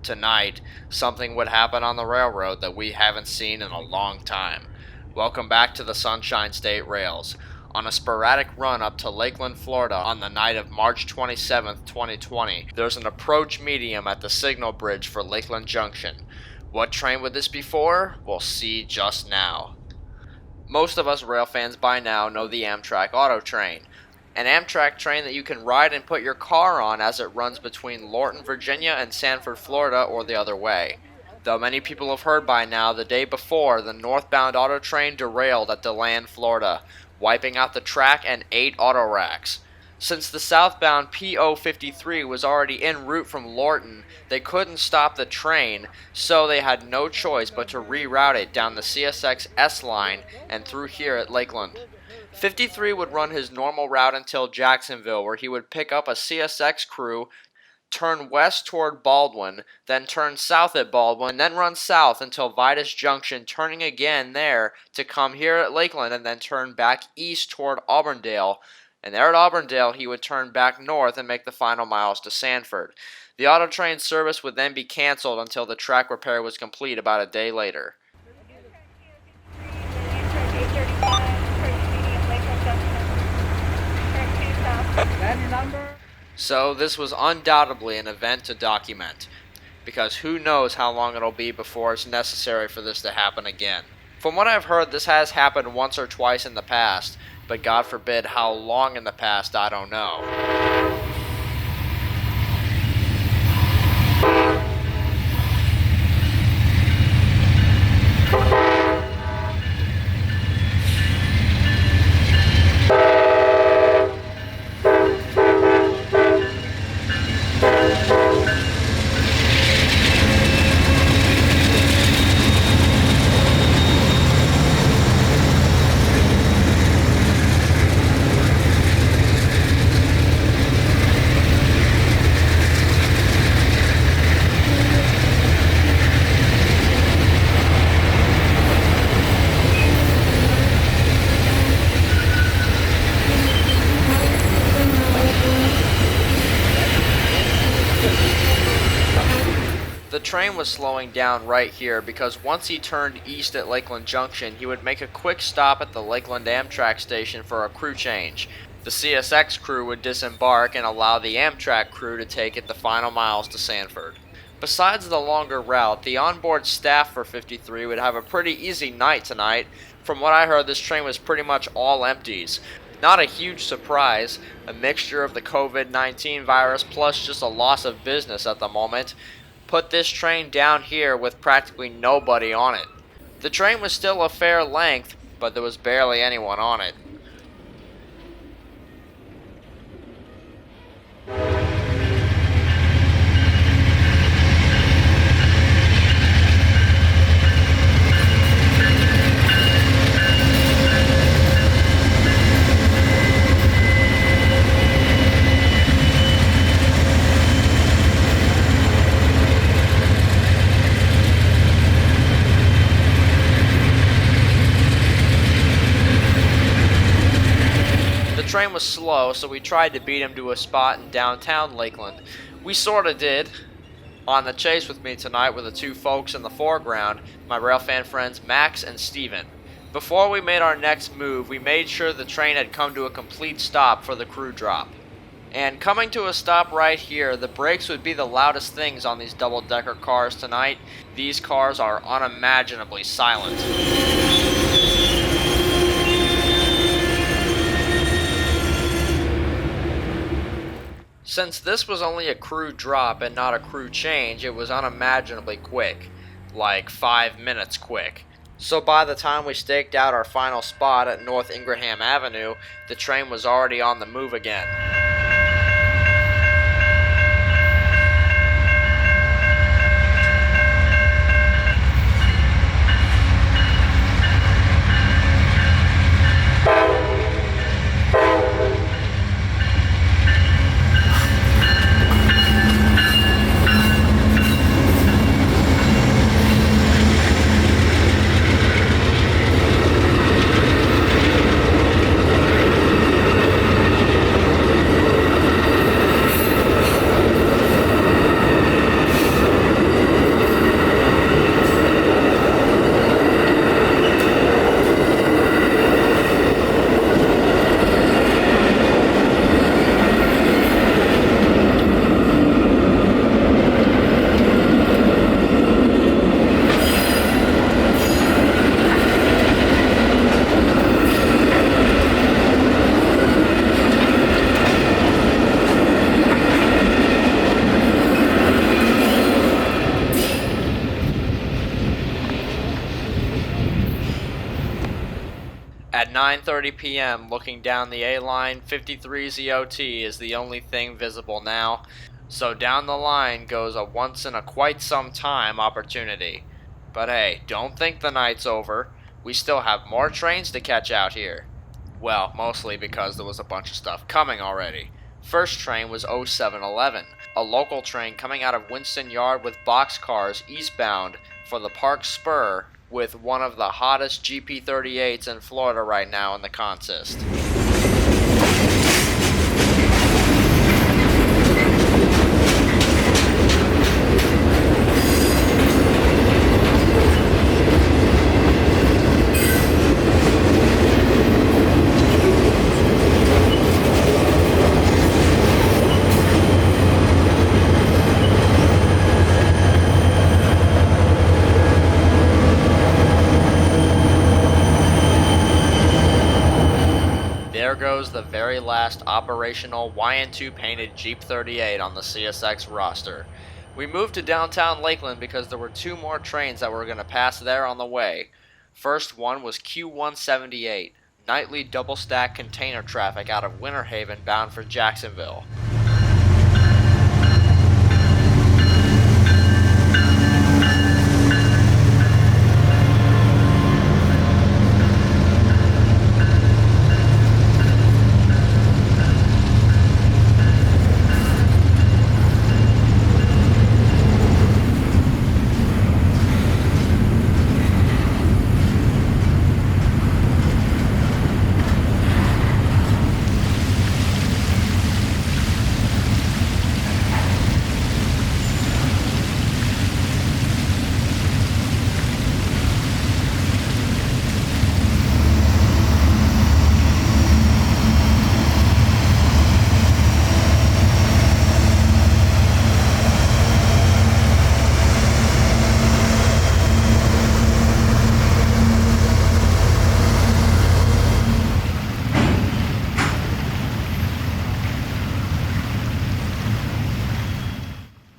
Tonight, something would happen on the railroad that we haven't seen in a long time. Welcome back to the Sunshine State Rails. On a sporadic run up to Lakeland, Florida on the night of March 27th, 2020, there's an approach medium at the signal bridge for Lakeland Junction. What train would this be for? We'll see just now. Most of us rail fans by now know the Amtrak Auto Train, an Amtrak train that you can ride and put your car on as it runs between Lorton, Virginia and Sanford, Florida, or the other way. Though many people have heard by now, the day before, the northbound auto train derailed at DeLand, Florida, wiping out the track and 8 auto racks. Since the southbound PO 53 was already en route from Lorton, they couldn't stop the train, so they had no choice but to reroute it down the CSX S line and through here at Lakeland. 53 would run his normal route until Jacksonville, where he would pick up a CSX crew, turn west toward Baldwin, then turn south at Baldwin, and then run south until Vitus Junction, turning again there to come here at Lakeland and then turn back east toward Auburndale. And there at Auburndale, he would turn back north and make the final miles to Sanford. The auto train service would then be canceled until the track repair was complete about a day later. So this was undoubtedly an event to document, because who knows how long it'll be before it's necessary for this to happen again. From what I've heard, this has happened once or twice in the past, but God forbid how long in the past, I don't know. The train was slowing down right here because once he turned east at Lakeland Junction, he would make a quick stop at the Lakeland Amtrak station for a crew change. The CSX crew would disembark and allow the Amtrak crew to take it the final miles to Sanford. Besides the longer route, the onboard staff for 53 would have a pretty easy night tonight. From what I heard, this train was pretty much all empties. Not a huge surprise, a mixture of the COVID-19 virus plus just a loss of business at the moment put this train down here with practically nobody on it. The train was still a fair length, but there was barely anyone on it. The train was slow, so we tried to beat him to a spot in downtown Lakeland. We sorta did. On the chase with me tonight were the two folks in the foreground, my railfan friends Max and Steven. Before we made our next move, we made sure the train had come to a complete stop for the crew drop. And coming to a stop right here, the brakes would be the loudest things on these double-decker cars tonight. These cars are unimaginably silent. Since this was only a crew drop and not a crew change, it was unimaginably quick, like 5 minutes quick. So by the time we staked out our final spot at North Ingraham Avenue, the train was already on the move again. At 9:30 p.m., looking down the A-line, 53 ZOT is the only thing visible now, so down the line goes a once-in-a-quite-some-time opportunity. But hey, don't think the night's over. We still have more trains to catch out here. Well, mostly because there was a bunch of stuff coming already. First train was 0711, a local train coming out of Winston Yard with boxcars eastbound for the Park Spur, with one of the hottest GP38s in Florida right now in the consist. There goes the very last operational YN2 painted Jeep 38 on the CSX roster. We moved to downtown Lakeland because there were two more trains that were going to pass there on the way. First one was Q178, nightly double-stack container traffic out of Winter Haven bound for Jacksonville.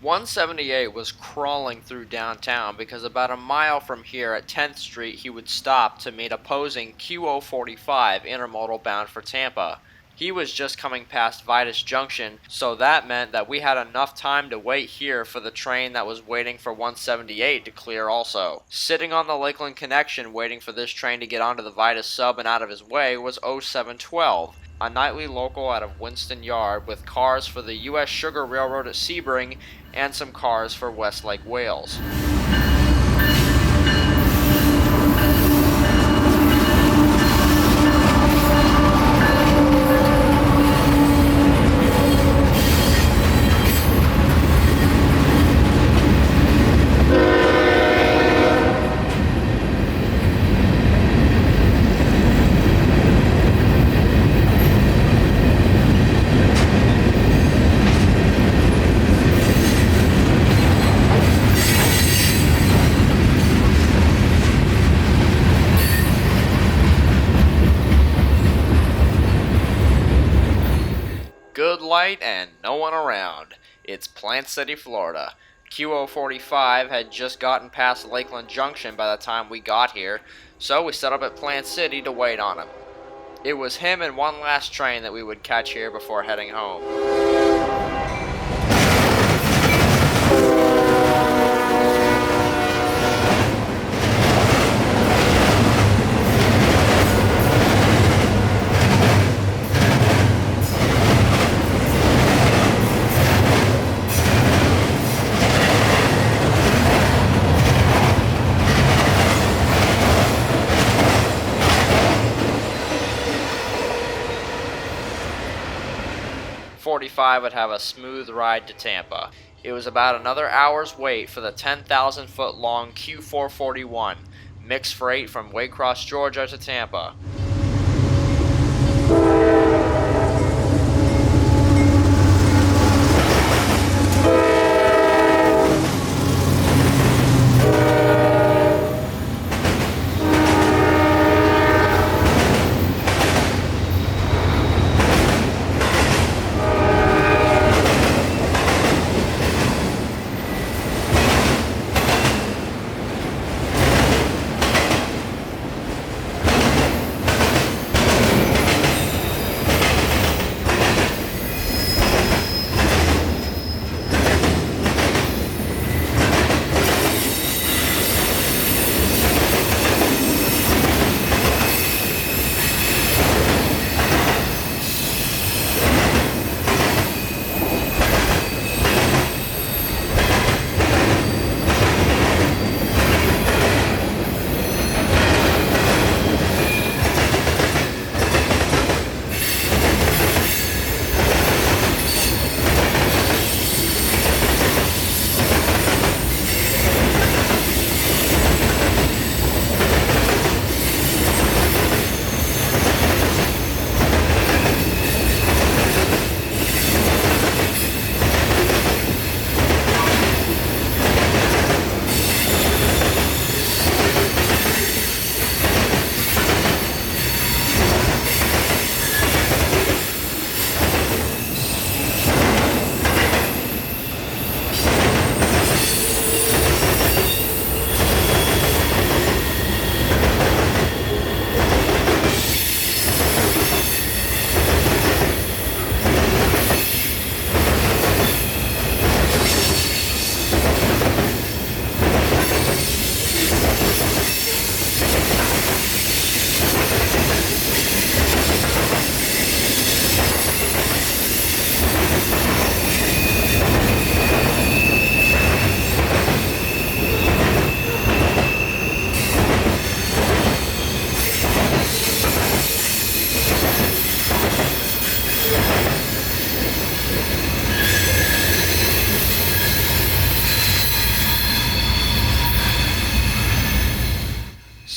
.178 was crawling through downtown because about a mile from here at 10th Street he would stop to meet opposing Q045 intermodal bound for Tampa. He was just coming past Vitus Junction, so that meant that we had enough time to wait here for the train that was waiting for 178 to clear also. Sitting on the Lakeland connection waiting for this train to get onto the Vitus sub and out of his way was 0712. A nightly local out of Winston Yard with cars for the U.S. Sugar Railroad at Sebring and some cars for Westlake Wales. 'Good light and no one around. It's Plant City, Florida. Q045 had just gotten past Lakeland Junction by the time we got here, so we set up at Plant City to wait on him. It was him and one last train that we would catch here before heading home. 45 would have a smooth ride to Tampa. It was about another hour's wait for the 10,000-foot long Q441, mixed freight from Waycross, Georgia to Tampa.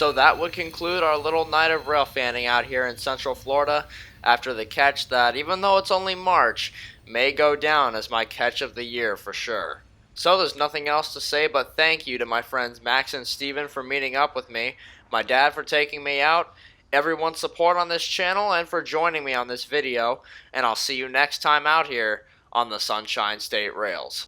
So that would conclude our little night of rail fanning out here in Central Florida after the catch that, even though it's only March, may go down as my catch of the year for sure. So there's nothing else to say but thank you to my friends Max and Steven for meeting up with me, my dad for taking me out, everyone's support on this channel, and for joining me on this video, and I'll see you next time out here on the Sunshine State Rails.